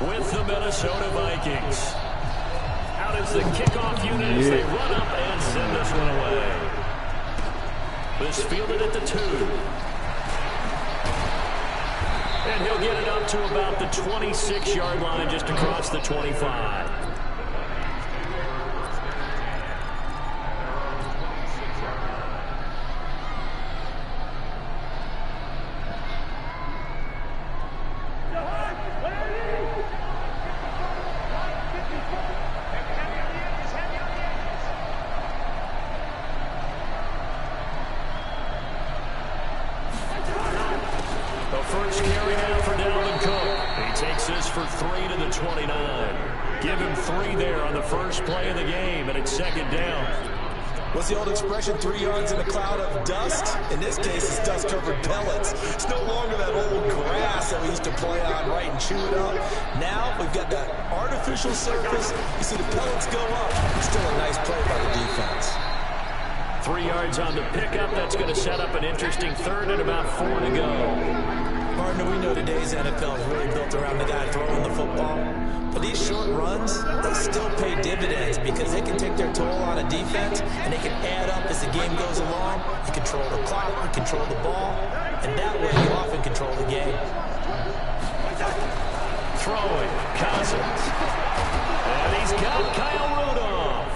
with the Minnesota Vikings. Out is the kickoff unit as they run up and send this one away. This fielded at the 2. And he'll get it up to about the 26-yard line, just across the 25. First carry now for Dalvin Cook. He takes this for 3 to the 29. Give him 3 there on the first play of the game, and it's second down. What's the old expression, 3 yards in a cloud of dust? In this case, it's dust-covered pellets. It's no longer that old grass that we used to play on, right, and chew it up. Now we've got that artificial surface. You see the pellets go up. It's still a nice play by the defense. 3 yards on the pickup. That's going to set up an interesting third and about 4 to go. Partner, we know today's NFL is really built around the guy throwing the football. But these short runs, they still pay dividends because they can take their toll on a defense and they can add up as the game goes along. You control the clock, you control the ball, and that way you often control the game. Throwing, Cousins. And he's got Kyle Rudolph.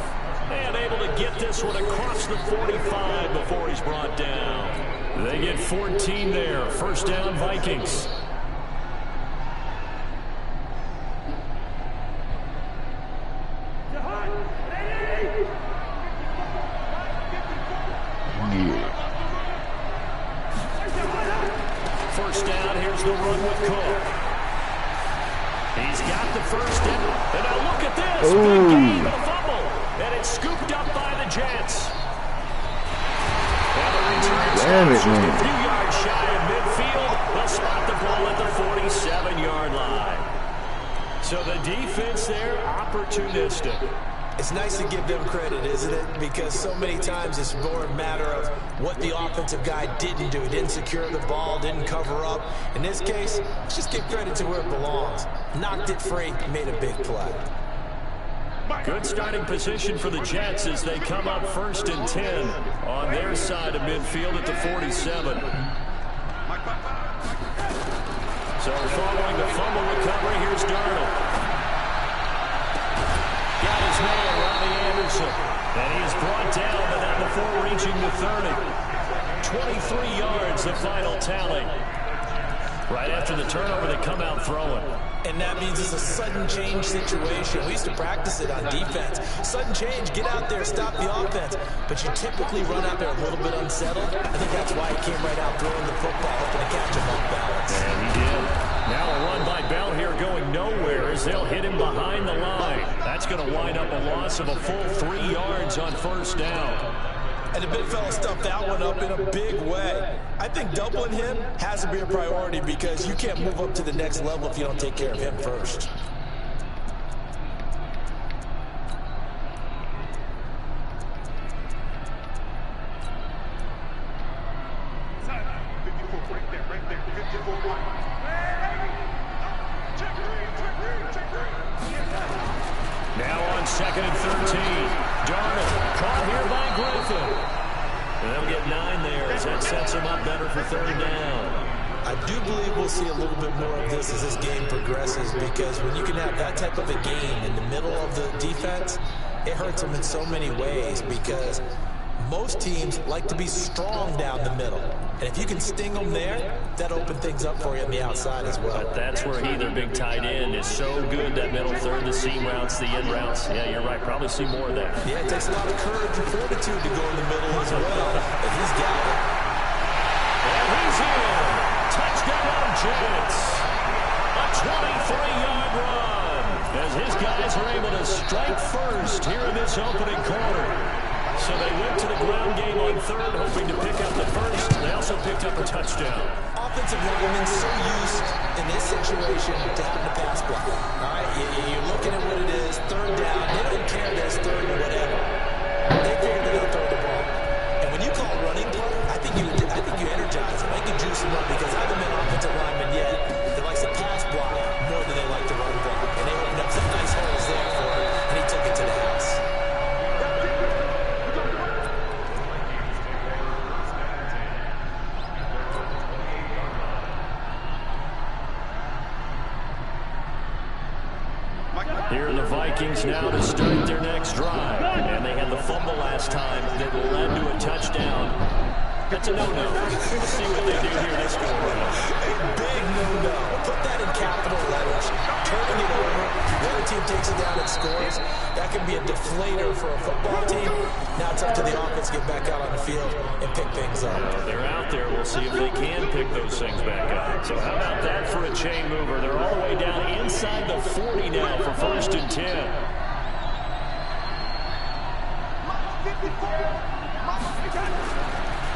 And able to get this one across the 45 before he's brought down. They get 14 there. First down, Vikings. First down, here's the run with Cook. He's got the first down. And now look at this. Big game, a fumble. And it's scooped up by the Jets. Damn it, just man. a few yards shy of midfield. They'll spot the ball at the 47-yard line. So the defense there, opportunistic. It's nice to give them credit, isn't it? Because so many times it's more a matter of what the offensive guy didn't do. Didn't secure the ball, didn't cover up. In this case, let's just give credit to where it belongs. Knocked it free, made a big play. Good starting position for the Jets as they come up 1st and 10 on their side of midfield at the 47. So following the fumble recovery, here's Darnold. Got his man, Robbie Anderson. And he's brought down, but not before reaching the 30. 23 yards, the final tally. Right after the turnover, they come out throwing. And that means it's a sudden change situation. We used to practice it on defense. Sudden change, get out there, stop the offense. But you typically run out there a little bit unsettled. I think that's why he came right out throwing the football, hoping to catch him off balance. And he did. Now a run by Bell here going nowhere as they'll hit him behind the line. That's going to wind up a loss of a full 3 yards on first down. And the big fella stuffed that one up in a big way. I think doubling him has to be a priority because you can't move up to the next level if you don't take care of him first. Now on 2nd and 13. Darnold caught here by Griffin. And they'll get 9 there as that sets him up better for 3rd down. I do believe we'll see a little bit more of this as this game progresses because when you can have that type of a game in the middle of the defense, it hurts them in so many ways because most teams like to be strong down the middle. And if you can sting them there, that opens things up for you on the outside as well. But that's where he, their big tight end, is so good, that middle third, the seam routes, the end routes. Yeah, you're right. Probably see more of that. Yeah, it takes a lot of courage and fortitude to go in the middle as well. But he's got it. And he's in. Touchdown, Jets. A 23-yard run as his guys are able to strike first here in this opening quarter. So they went to the ground game on 3rd, hoping to pick up the first. They also picked up a touchdown. Offensive linemen so used in this situation to having a pass block. All right, you're looking at what it is, 3rd down. They don't care if there's 3rd or whatever. They figure they're going to throw the ball. And when you call running play, I think you energize them. I think you juice them up because I haven't been an offensive lineman yet that likes to pass block more than they like to run block. Here are the Vikings now to start their next drive. And they had the fumble last time that led to a touchdown. That's a no-no. Let's see what they do here this go around. A big no-no. Put that in capital letters. Turning it over. The other team takes it down and scores. That can be a deflator for a football team. Now it's up to the offense to get back out on the field and pick things up. They're out there. We'll see if they can pick those things back up. So how about that for a chain mover? They're all the way down inside the 40 now for 1st and 10.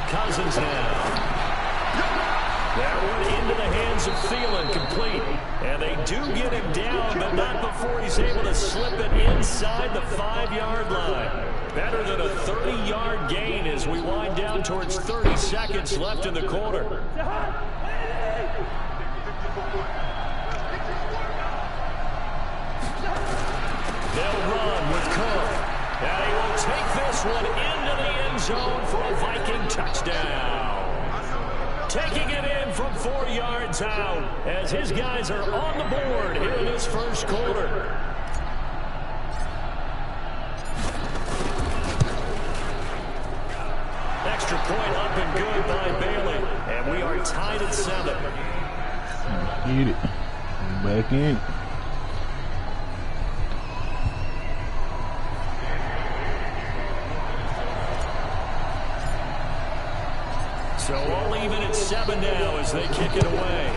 Cousins now. That one into the hands of Thielen, complete. And they do get him down, but not before he's able to slip it inside the 5-yard line. Better than a 30-yard gain as we wind down towards 30 seconds left in the quarter. They'll run with Cook. And he will take this one into the end zone for a Viking touchdown. Taking it in from 4 yards out as his guys are on the board here in this first quarter. Extra point up and good by Bailey. And we are tied at 7. Get it. Back in. So all even at 7 now as they kick it away.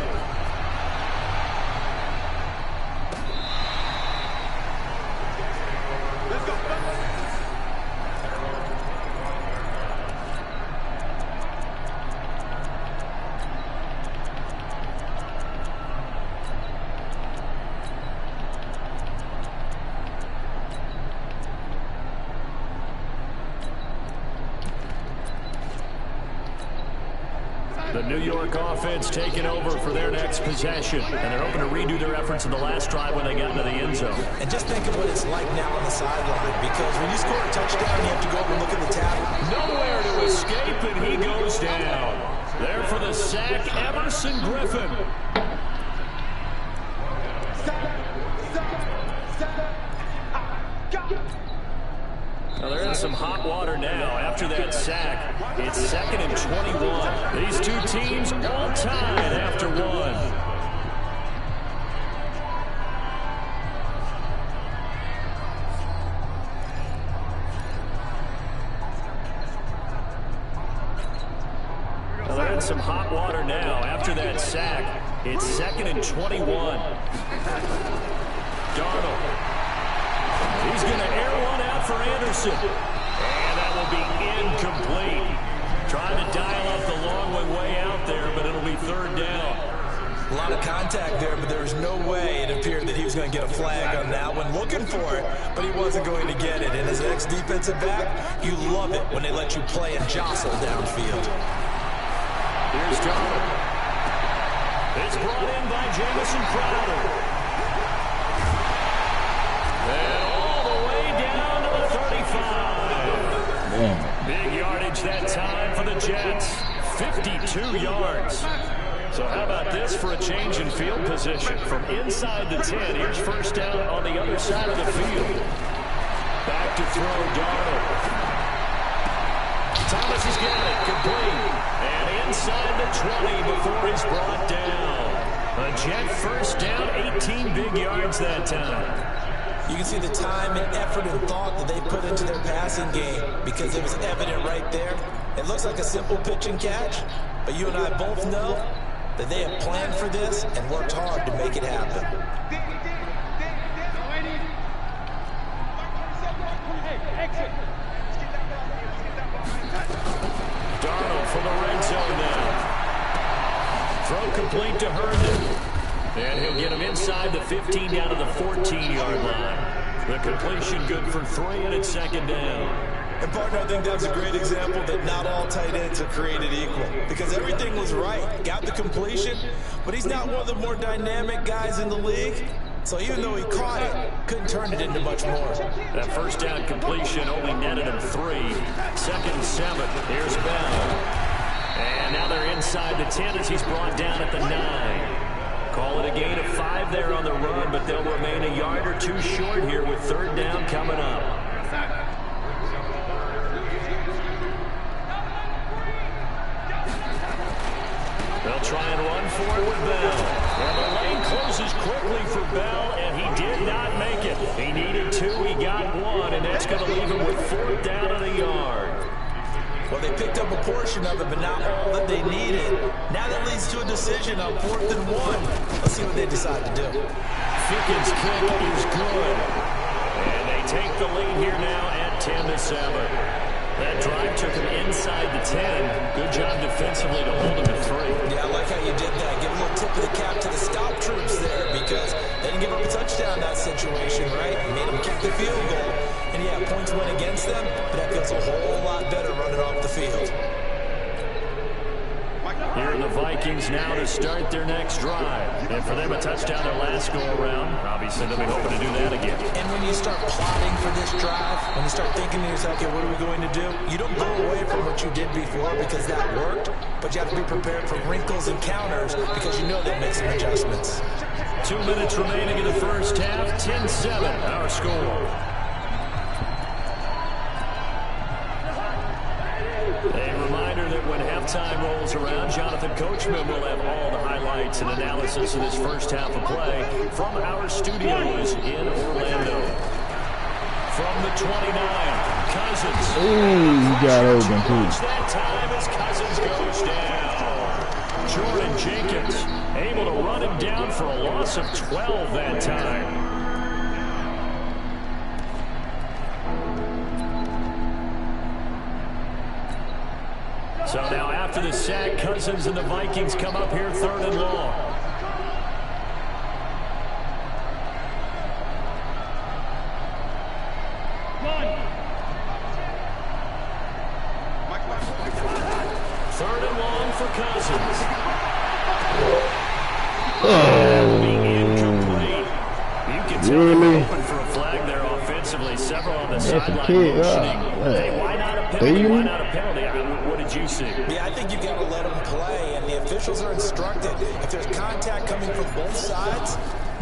The New York offense taking over for their next possession. And they're hoping to redo their efforts in the last drive when they got into the end zone. And just think of what it's like now on the sideline. Because when you score a touchdown, you have to go up and look at the tab. Nowhere to escape, and he goes down. There for the sack, Emerson Griffin. Well, they're in some hot water now after that sack. It's 2nd and 21. These two teams all tied after 1. Well, they're in some hot water now after that sack. It's 2nd and 21. Darnold. He's going to air one out for Anderson. And that will be incomplete. Trying to dial up the long one way out there, but it'll be 3rd down. A lot of contact there, but there was no way it appeared that he was going to get a flag on that one. Looking for it, but he wasn't going to get it. And as an ex-defensive back, you love it when they let you play and jostle downfield. Here's Darnold. It's brought in by Jamison Crowder. And all the way down to the 35. Damn. Big yardage that time for the Jets. 52 yards. So how about this for a change in field position? From inside the 10, here's 1st down on the other side of the field. Back to throw, Darnold. Thomas has got it, complete. And inside the 20 before he's brought down. A Jet 1st down, 18 big yards that time. You can see the time and effort and thought that they put into their passing game because it was evident right there. It looks like a simple pitch and catch, but you and I both know that they have planned for this and worked hard to make it happen. Darnold for the red zone now. Throw complete to Herndon. And he'll get him inside the 15 down to the 14-yard line. The completion good for 3, and it's 2nd down. And, partner, I think that's a great example that not all tight ends are created equal. Because everything was right. Got the completion, but he's not one of the more dynamic guys in the league. So even though he caught it, couldn't turn it into much more. That 1st down completion only netted him 3. 2nd and 7. Here's Bell. And now they're inside the 10 as he's brought down at the 9. Call it a gain of 5 there on the run, but they'll remain a yard or 2 short here with 3rd down coming up. They'll try and run for it with Bell. And the lane closes quickly for Bell, and he did not make it. He needed 2, he got 1, and that's going to leave him with 4th down and a yard. Well, they picked up a portion of it, but not all that they needed. Now that leads to a decision on 4th and 1. Let's see what they decide to do. Ficken's kick is good. And they take the lead here now at 10-7. That drive took him inside the 10. Good job defensively to hold him at 3. Yeah, I like how you did that. Give a little tip of the cap to the stop troops there because they didn't give up a touchdown in that situation, right? Made them kick the field goal. And yeah, points went against them, but that feels a whole lot better running off the field. Here are the Vikings now to start their next drive. And for them, a touchdown their last go-around. Obviously, they'll be hoping to do that again. And when you start plotting for this drive, when you start thinking to yourself, okay, what are we going to do? You don't go away from what you did before because that worked, but you have to be prepared for wrinkles and counters because you know they'll make some adjustments. 2 minutes remaining in the first half. 10-7, our score. A reminder that when halftime rolls around, Jonathan Coachman will have all the highlights and analysis of this first half of play from our studios in Orlando. From the 29, Cousins. Ooh, he got open too. That time as Cousins goes down. Jordan Jenkins able to run him down for a loss of 12 that time. So now after the sack, Cousins and the Vikings come up here 3rd and long. Third and long for Cousins. Oh, Incomplete. You can tell really? open for a flag there offensively. Several on the sideline motioning. Hey, why not a penalty? Why not a penalty? What did you see? Yeah, I think you've got to let them play, and the officials are instructed. If there's contact coming from both sides,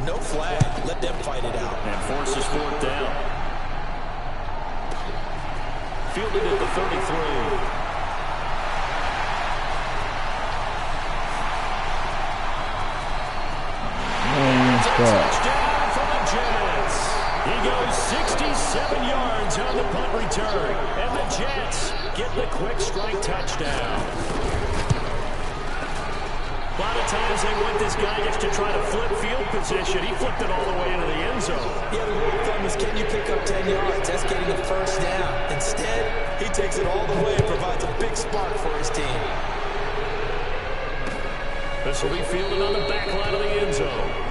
no flag. Let them fight it out. And forces 4th down. Fielded at the 33. Touchdown for the Jets. He goes 67 yards on the punt return. And the Jets get the quick strike touchdown. A lot of times they want this guy just to try to flip field position. He flipped it all the way into the end zone. Yeah, the rule of thumb is can you pick up 10 yards? That's getting a first down. Instead, he takes it all the way and provides a big spark for his team. This will be fielded on the back line of the end zone.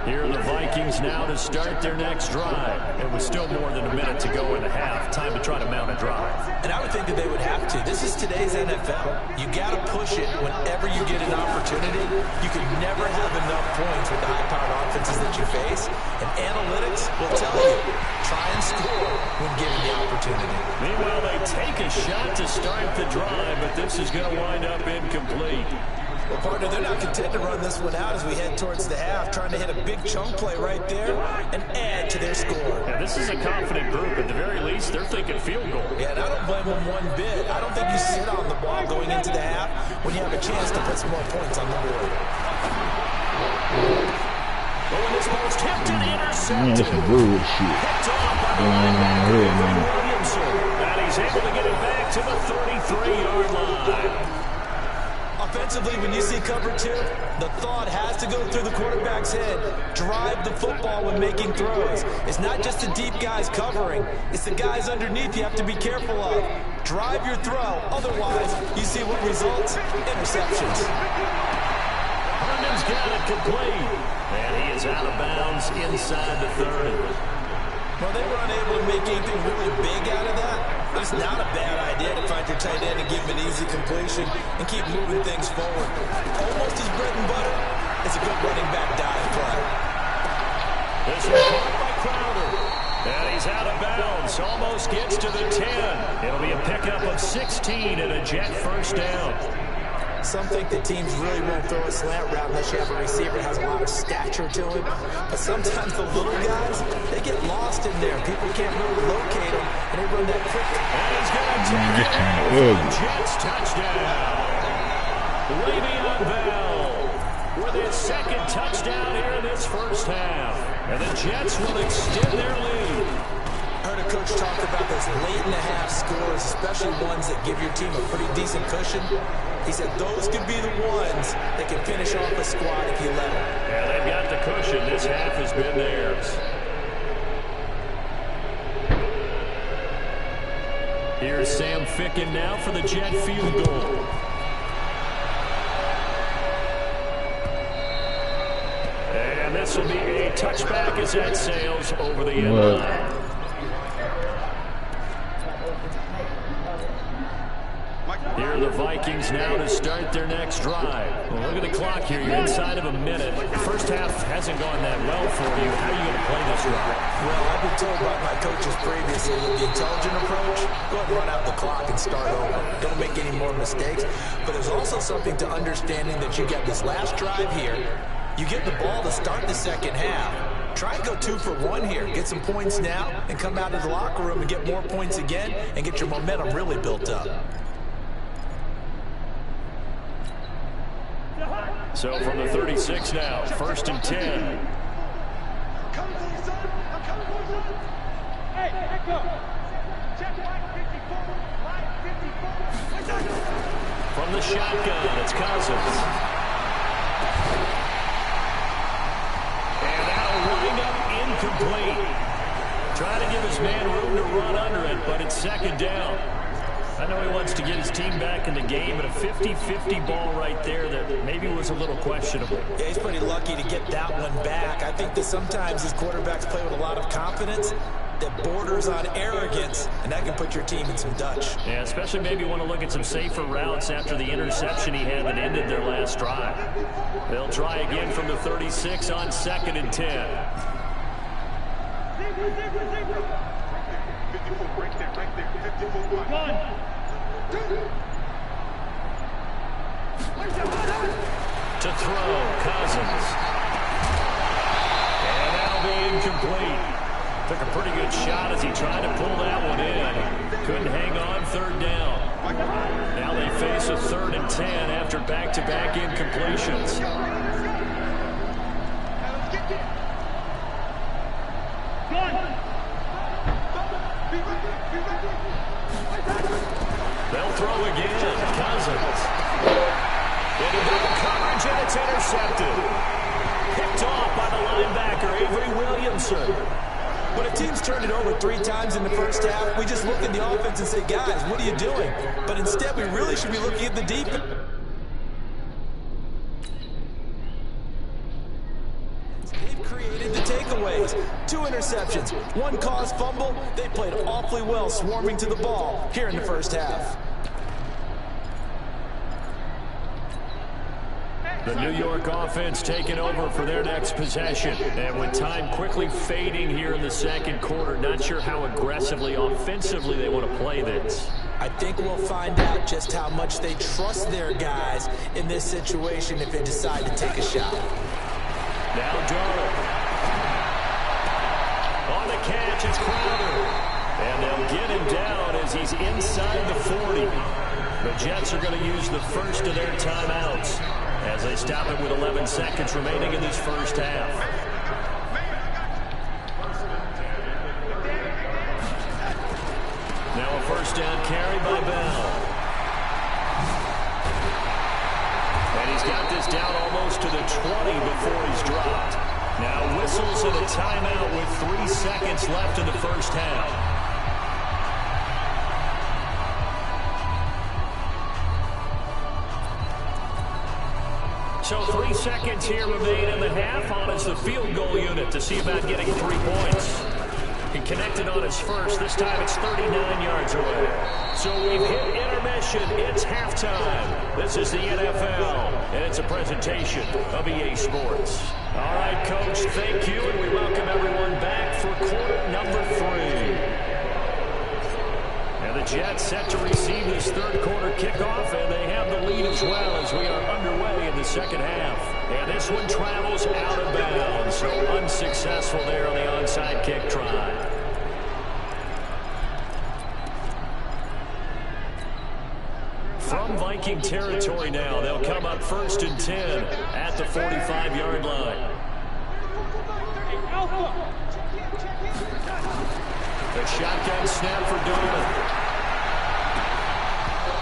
Here are the Vikings now to start their next drive. It was still more than a minute to go in the half. Time to try to mount a drive. And I would think that they would have to. This is today's NFL. You got to push it whenever you get an opportunity. You can never have enough points with the high-powered offenses that you face. And analytics will tell you, try and score when given the opportunity. Meanwhile, they take a shot to start the drive, but this is going to wind up incomplete. Well, partner, they're not content to run this one out as we head towards the half, trying to hit a big chunk play right there and add to their score. Yeah, this is a confident group. At the very least, they're thinking field goal. Yeah, and I don't blame them one bit. I don't think you sit on the ball going into the half when you have a chance to put some more points on the board. Oh, and this ball's tipped and intercepted. Man, that's some bullshit. Picked off by the Here, man. Williamson. And he's able to get it back to the 33-yard line. Offensively, when you see cover 2, the thought has to go through the quarterback's head. Drive the football when making throws. It's not just the deep guys covering. It's the guys underneath you have to be careful of. Drive your throw. Otherwise, you see what results? Interceptions. Herndon's got it complete. And he is out of bounds inside the 30. Well, they were unable to make anything really big out of that. But it's not a bad idea to find your tight end and give him an easy completion and keep moving things forward. Almost his bread and butter, It's a good running back dive play. This is caught by Crowder. And he's out of bounds. Almost gets to the 10. It'll be a pickup of 16 and a Jet first down. Some think that teams really won't throw a slant route unless you have a receiver that has a lot of stature to him. But sometimes the little guys, they get lost in there. People can't really locate them, and they run that quick. And he's going to take it for Jets touchdown. Le'Veon Bell with his second touchdown here in this first half. And the Jets will extend their lead. I heard a coach talk about those late-in-the-half scores, especially ones that give your team a pretty decent cushion. He said those could be the ones that can finish off a squad if you let them. Yeah, they've got the cushion. This half has been theirs. Here's Sam Ficken now for the Jet field goal. And this will be a touchback as that sails over the end line. Here are the Vikings now to start their next drive. Well, look at the clock here. You're inside of a minute. The first half hasn't gone that well for you. How are you going to play this drive? Well, I've been told by my coaches previously with the intelligent approach, go ahead and run out the clock and start over. Don't make any more mistakes. But there's also something to understanding that you get this last drive here. You get the ball to start the second half. Try and go 2 for 1 here. Get some points now and come out of the locker room and get more points again and get your momentum really built up. So from the 36 now, 1st and 10. From the shotgun, it's Cousins. And that'll wind up incomplete. Trying to give his man room to run under it, but it's 2nd down. I know he wants to get his team back in the game, but a 50-50 ball right there that maybe was a little questionable. Yeah, he's pretty lucky to get that one back. I think that sometimes these quarterbacks play with a lot of confidence that borders on arrogance, and that can put your team in some Dutch. Yeah, especially maybe want to look at some safer routes after the interception he had that ended their last drive. They'll try again from the 36 on 2nd and 10. 54, right there, 54. To throw, Cousins. And that'll be incomplete. Took a pretty good shot as he tried to pull that one in. Couldn't hang on, 3rd down. Now they face a 3rd and 10 after back-to-back incompletions. They'll throw again. Cousins. Into double coverage, and it's intercepted. Picked off by the linebacker, Avery Williamson. When a team's turned it over 3 times in the first half, we just look at the offense and say, guys, what are you doing? But instead, we really should be looking at the defense. They've created the takeaways. 2 interceptions, 1 caused fumble. They played awfully well swarming to the ball here in the first half. The New York offense taking over for their next possession. And with time quickly fading here in the 2nd quarter, not sure how aggressively, offensively they want to play this. I think we'll find out just how much they trust their guys in this situation if they decide to take a shot. Now Darnold. On the catch, it's Crowder. And they'll get him down as he's inside the 40. The Jets are going to use the first of their timeouts as they stop it with 11 seconds remaining in this first half. Now a 1st down carry by Bell. And he's got this down almost to the 20 before he's dropped. Now whistles and a timeout with 3 seconds left in the first half. So 3 seconds here remain in the half on as the field goal unit to see about getting 3 points. Can connected on his first. This time it's 39 yards away. So we've hit intermission. It's halftime. This is the NFL, and it's a presentation of EA Sports. All right, Coach, thank you, and we welcome everyone back for quarter number 3. And the Jets set to receive this third quarter kickoff, and they have the lead as well as we are underway in the second half. And this one travels out of bounds, so unsuccessful there on the onside kick try. From Viking territory now, they'll come up 1st and 10 at the 45-yard line. The shotgun snap for Darnold.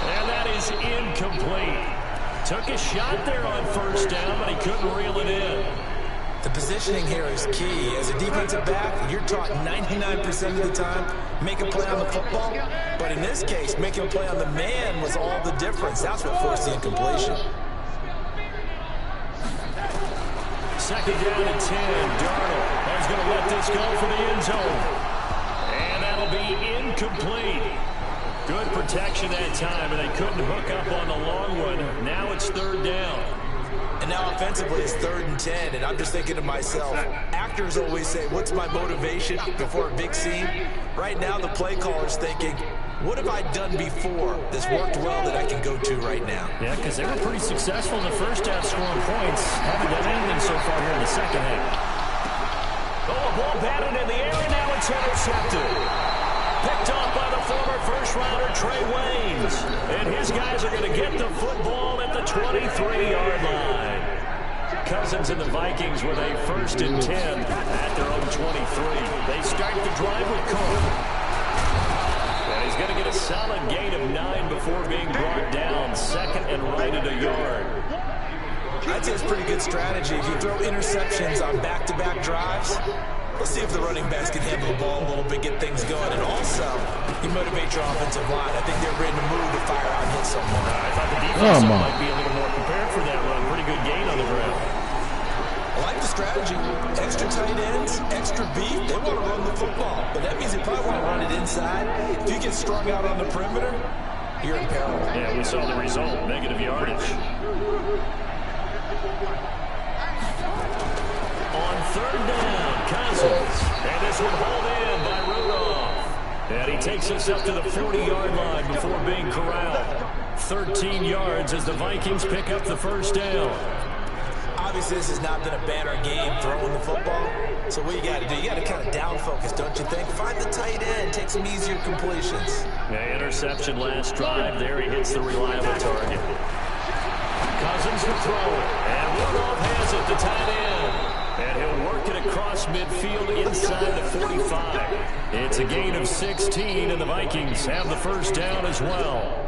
And that is incomplete. Took a shot there on 1st down, but he couldn't reel it in. The positioning here is key. As a defensive back, you're taught 99% of the time, make a play on the football. But in this case, making a play on the man was all the difference. That's what forced the incompletion. 2nd down and 10. Darnold is going to let this go for the end zone. And that'll be incomplete. Good protection that time, and they couldn't hook up on the long one. Now it's 3rd down. And now offensively it's 3rd and 10, and I'm just thinking to myself, actors always say, what's my motivation before a big scene? Right now the play caller's thinking, what have I done before that's worked well that I can go to right now? Yeah, because they were pretty successful in the first half scoring points. Haven't done anything so far here in the second half. Oh, a ball batted in the air, and now it's intercepted. Picked off by the former first-rounder Trey Waynes. And his guys are going to get the football at the 23-yard line. Cousins and the Vikings with a 1st and 10 at their own 23. They start the drive with Cole. And he's going to get a solid gain of 9 before being brought down. 2nd and right at a yard. I'd say it's pretty good strategy. If you throw interceptions on back-to-back drives, let's see if the running backs can handle the ball a little bit, get things going. And also, you motivate your offensive line. I think they're ready to move to fire out and hit someone. I thought the defense might be a little more prepared for that run. Pretty good gain on the ground. I like the strategy. Extra tight ends, extra beat. They want to run the football. But that means they probably want to run it inside. If you get strung out on the perimeter, you're in peril. Yeah, we saw the result. Negative yardage. On 3rd down, Cousins. And this one hauled in by Rudolph. And he takes us up to the 40-yard line before being corralled. 13 yards as the Vikings pick up the 1st down. Obviously, this has not been a banner game throwing the football. So what you got to do, you got to kind of down focus, don't you think? Find the tight end, take some easier completions. Yeah, interception last drive. There he hits the reliable target. Cousins will throw it. And Rudolph has it, the tight end. And he'll work it across midfield inside the 45. It's a gain of 16, and the Vikings have the 1st down as well.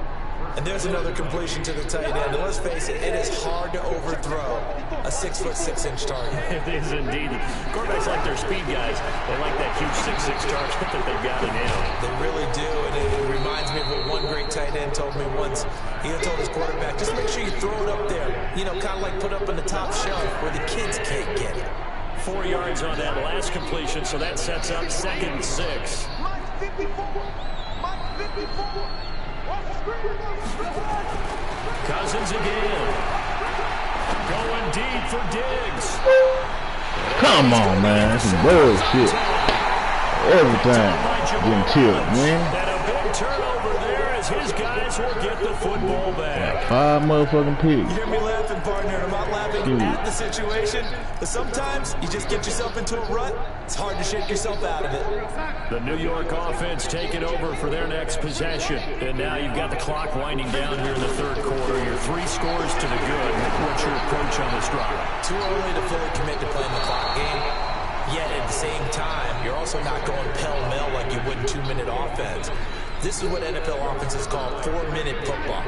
And there's another completion to the tight end. And let's face it, it is hard to overthrow a 6'6" target. It is indeed. Quarterbacks like their speed guys. They like that huge 6'6" target that they've got in him. They really do. And it reminds me of what one great tight end told me once. He told his quarterback, just make sure you throw it up there. You know, kind of like put up on the top shelf where the kids can't get it. 4 yards on that last completion, so that sets up 2nd and 6. Cousins again. Going deep for Diggs. Come on, man. That's some bullshit. Every time. Getting killed, man. And a big turnover there as his guys will get the football back. 5 motherfucking pigs. You hear me laughing, partner. I'm not laughing at the situation, but sometimes you just get yourself into a rut. It's hard to shake yourself out of it. The New York offense taking over for their next possession. And now you've got the clock winding down here in the 3rd quarter. You're 3 scores to the good. What's your approach on this drive? Too early to fully commit to playing the clock game. Yet at the same time, you're also not going pell-mell like you would in 2-minute offense. This is what NFL offenses call 4-minute football.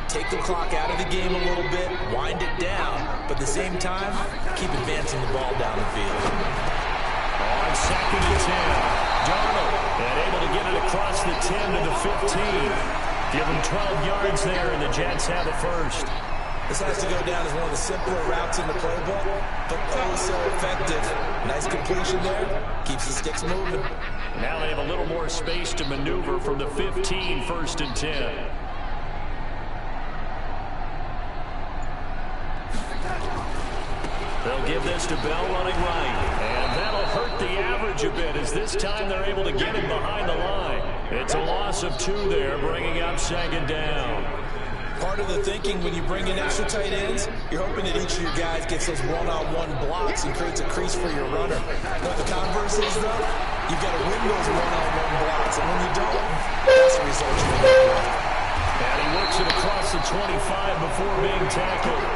Take the clock out of the game a little bit, wind it down, but at the same time, keep advancing the ball down the field. On 2nd and 10, Darnold, and able to get it across the 10 to the 15. Give him 12 yards there, and the Jets have the 1st. This has to go down as one of the simpler routes in the playbook, but oh so effective. Nice completion there. Keeps the sticks moving. Now they have a little more space to maneuver from the 15, 1st and 10. They'll give this to Bell running right. And that'll hurt the average a bit as this time they're able to get him behind the line. It's a loss of 2 there, bringing up 2nd down. Part of the thinking when you bring in extra tight ends, you're hoping that each of your guys gets those one-on-one blocks and creates a crease for your runner. But the converse is, though, you've got to win those one-on-one blocks. And when you don't, that's the result you end up with. And he works it across the 25 before being tackled.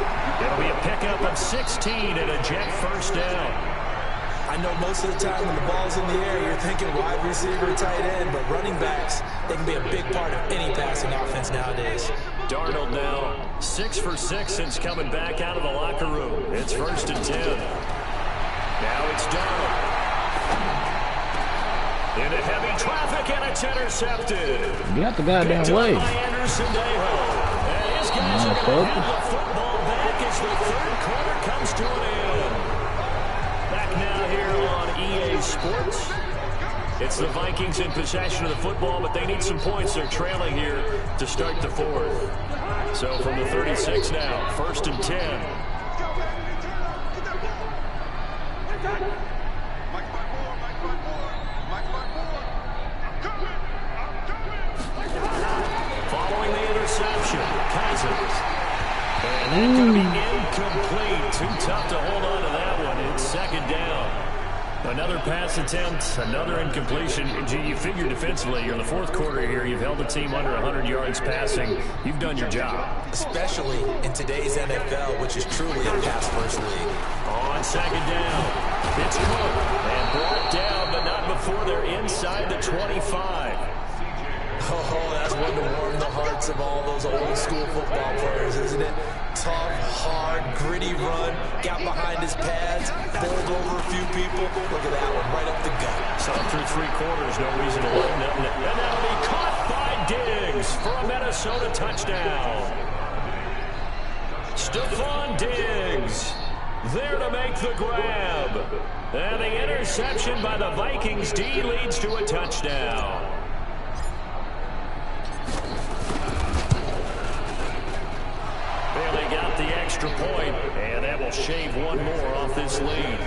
It'll be a pickup of 16 and a jet 1st down. I know most of the time when the ball's in the air, you're thinking wide receiver, tight end, but running backs, they can be a big part of any passing offense nowadays. Darnold now 6 for 6 since coming back out of the locker room. It's 1st and 10. Now it's Darnold. Into heavy traffic, and it's intercepted. Get out the goddamn way. By Anderson Dejo. And his guys are going to have the football back as the 3rd quarter comes to an end. Back now here on EA Sports. It's the Vikings in possession of the football, but they need some points. They're trailing here to start the 4th. So from the 36 now, 1st and 10. Following the interception, Cousins. And that's going to be incomplete. Too tough to hold on to that one. It's 2nd down. Another pass attempt, another incompletion. Gee, you figure defensively, you're in the 4th quarter here. You've held the team under 100 yards passing. You've done your job. Especially in today's NFL, which is truly a pass-first league. On 2nd down, it's Cook. And brought down, but not before they're inside the 25. Oh, that's one to warm the hearts of all those old-school football players, isn't it? Tough, hard, gritty run, got behind his pads, bowled over a few people. Look at that one, right up the gut. So through 3 quarters, no reason to let him. And that'll be caught by Diggs for a Minnesota touchdown. Stephon Diggs there to make the grab. And the interception by the Vikings D leads to a touchdown. They got the extra point, and that will shave 1 more off this lead.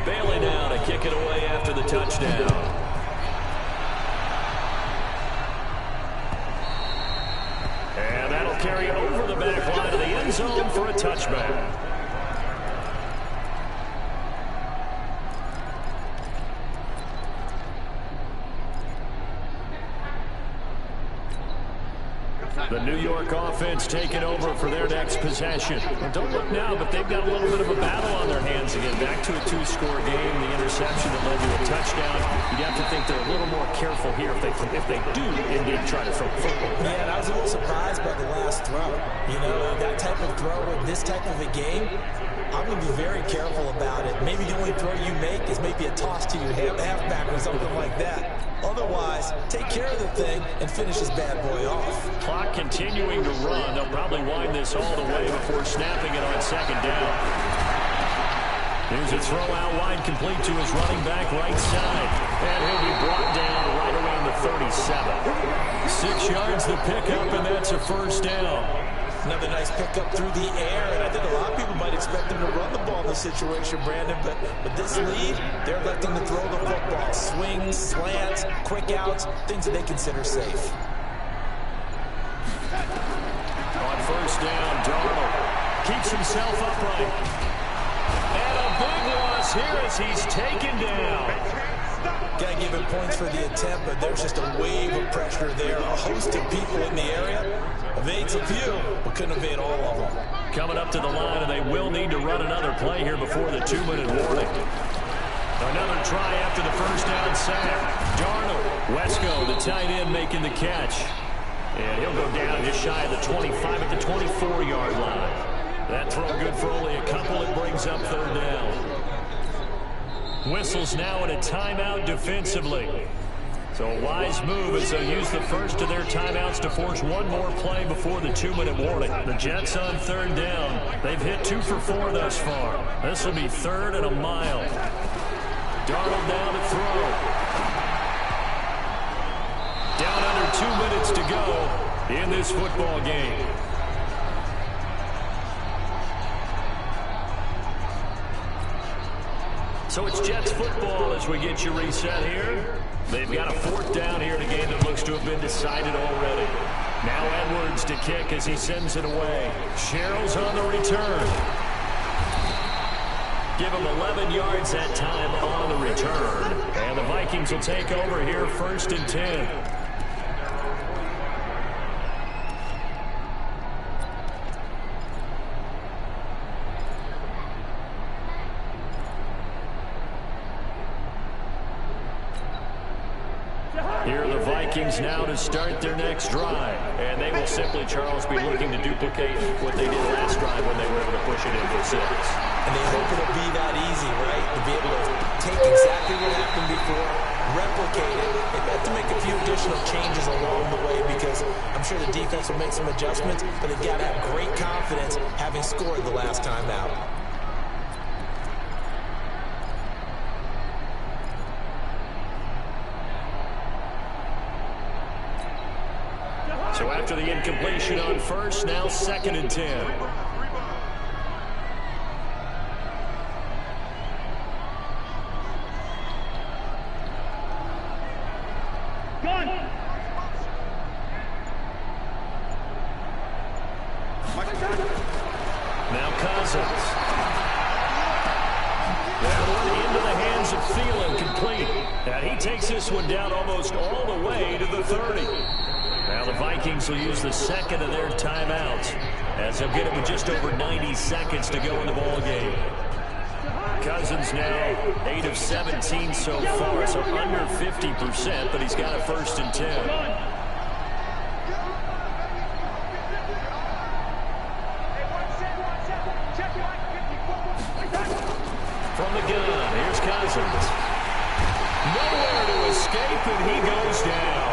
Bailey now to kick it away after the touchdown. And that'll carry over the back line of the end zone for a touchback. The New York offense taking over for their next possession. Well, don't look now, but they've got a little bit of a battle on their hands again. Back to a 2-score game. The interception that led to a touchdown. You'd have to think they're a little more careful here if they do indeed try to throw the football. Yeah, and I was a little surprised by the last throw. You know, that type of throw with this type of a game, I'm going to be very careful about it. Maybe the only throw you make is maybe a toss to your halfback or something like that. Otherwise, take care of the thing and finish this bad boy off. Clock continuing to run. They'll probably wind this all the way before snapping it on 2nd down. Here's a throw out wide, complete to his running back right side. And he'll be brought down right around the 37. 6 yards the pickup, and that's a 1st down. Another nice pickup through the air, and I think a lot of people might expect him to run the ball in this situation, Brandon, but with this lead, they're electing to throw the football. Swings, slants, quick outs, things that they consider safe. On 1st down, Darnold keeps himself upright. And a big loss here as he's taken down. Got to give him points for the attempt, but there's just a wave of pressure there. A host of people in the area. Evades a few, but couldn't evade all of them. Coming up to the line, and they will need to run another play here before the 2-minute warning. Another try after the 1st down sack. Darnold, Wesco, the tight end, making the catch. And he'll go down just shy of the 25 at the 24-yard line. That throw good for only a couple. It brings up 3rd down. Whistles now in a timeout defensively. So a wise move as they'll use the first of their timeouts to force one more play before the 2-minute warning. The Jets on third down. They've hit 2 for 4 thus far. This will be 3rd and a mile. Darnold down to throw. Down under 2 minutes to go in this football game. So it's Jets football as we get you reset here. They've got a 4th down here in a game that looks to have been decided already. Now Edwards to kick as he sends it away. Sherrill's on the return. Give him 11 yards that time on the return. And the Vikings will take over here 1st and 10. Here are the Vikings now to start their next drive. And they will simply, Charles, be looking to duplicate what they did last drive when they were able to push it in for 6. And they hope it'll be that easy, right? To be able to take exactly what happened before, replicate it. They've got to make a few additional changes along the way because I'm sure the defense will make some adjustments, but they've got to have great confidence having scored the last time out. So after the incompletion on first, now 2nd and 10. Now Cousins. That one into the hands of Thielen, complete. And he takes this one down almost all the way to the 30. Now the Vikings will use the 2nd of their timeouts as they'll get it with just over 90 seconds to go in the ball game. Cousins now 8 of 17 so far, so under 50%, but he's got a 1st and 10. From the gun, here's Cousins. Nowhere to escape, and he goes down.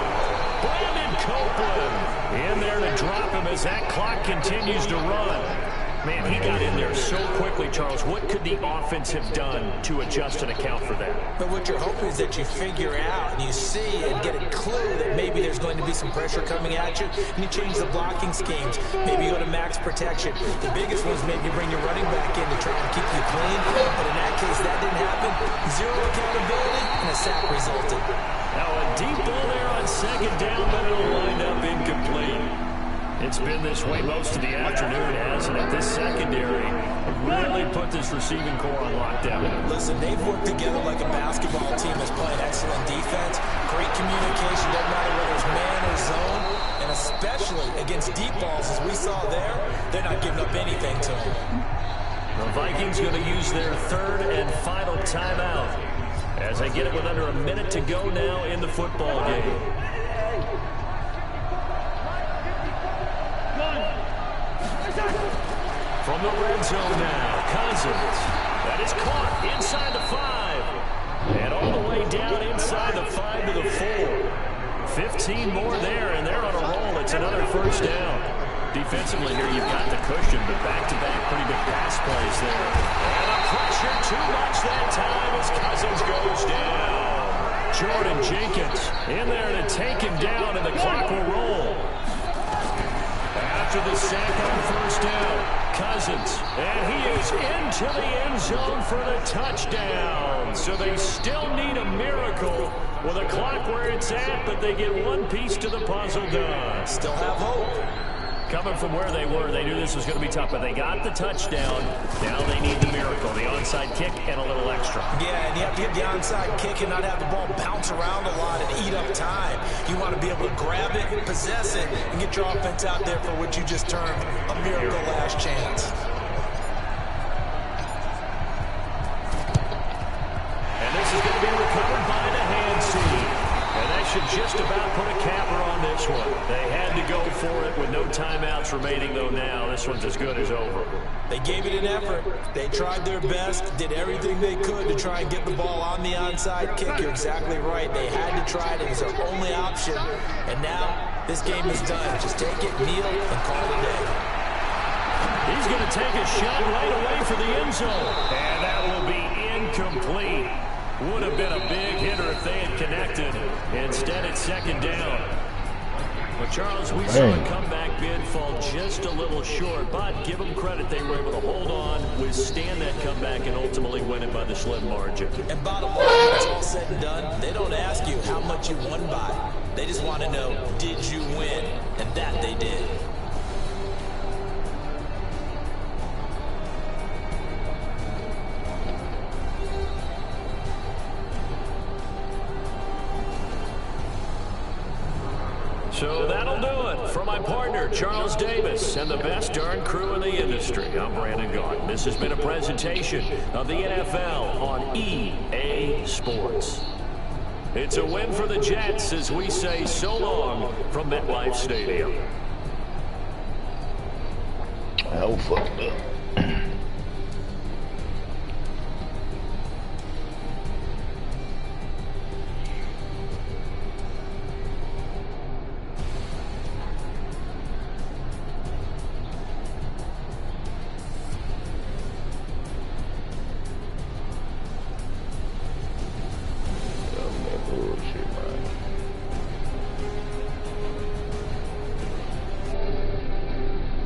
Copeland in there to drop him as that clock continues to run. Man, he got in there so quickly, Charles. What could the offense have done to adjust and account for that? But what you're hoping is that you figure out and you see and get a clue that maybe there's going to be some pressure coming at you, and you change the blocking schemes. Maybe you go to max protection. The biggest one is maybe you bring your running back in to try and keep you clean. But in that case, that didn't happen. 0 accountability, and a sack resulted. Now a deep ball there on 2nd down, but it'll wind up incomplete. It's been this way most of the afternoon, hasn't it? This secondary really put this receiving core on lockdown. Listen, they've worked together like a basketball team that's playing excellent defense. Great communication, doesn't matter whether it's man or zone. And especially against deep balls, as we saw there, they're not giving up anything to them. The Vikings going to use their 3rd and final timeout as they get it with under a minute to go now in the football game. From the red zone now, Cousins. That is caught inside the 5. And all the way down inside the 5 to the 4. 15 more there, and they're on a roll. It's another 1st down. Defensively here, you've got the cushion, but back-to-back pretty big pass plays there. And the pressure too much that time as Cousins goes down. Jordan Jenkins in there to take him down, and the clock will roll. After the sack on 1st down, Cousins, and he is into the end zone for the touchdown. So they still need a miracle with a clock where it's at, but they get one piece to the puzzle done. Still have hope. Coming from where they were, they knew this was going to be tough, but they got the touchdown. Now they need the miracle, the onside kick and a little extra. Yeah, and you have to get the onside kick and not have the ball bounce around a lot and eat up time. You want to be able to grab it, possess it, and get your offense out there for what you just termed a miracle last chance. And this is going to be recovered by the hands team. And that should just about put a capper on this this one. They had to go for it with no timeouts remaining, though now. This one's as good as over. They gave it an effort. They tried their best, did everything they could to try and get the ball on the onside kick. You're exactly right. They had to try it. It was their only option. And now this game is done. Just take it, kneel, and call it a day. He's going to take a shot right away for the end zone. And that will be incomplete. Would have been a big hitter if they had connected. Instead, it's second down. Well, Charles, we saw a comeback bid fall just a little short, but give them credit. They were able to hold on, withstand that comeback, and ultimately win it by the slim margin. And bottom line, when it's all said and done, they don't ask you how much you won by. They just want to know, did you win? And that they did. So that'll do it for my partner, Charles Davis, and the best darn crew in the industry. I'm Brandon Gaudin. This has been a presentation of the NFL on EA Sports. It's a win for the Jets as we say so long from MetLife Stadium. Oh, fucked up.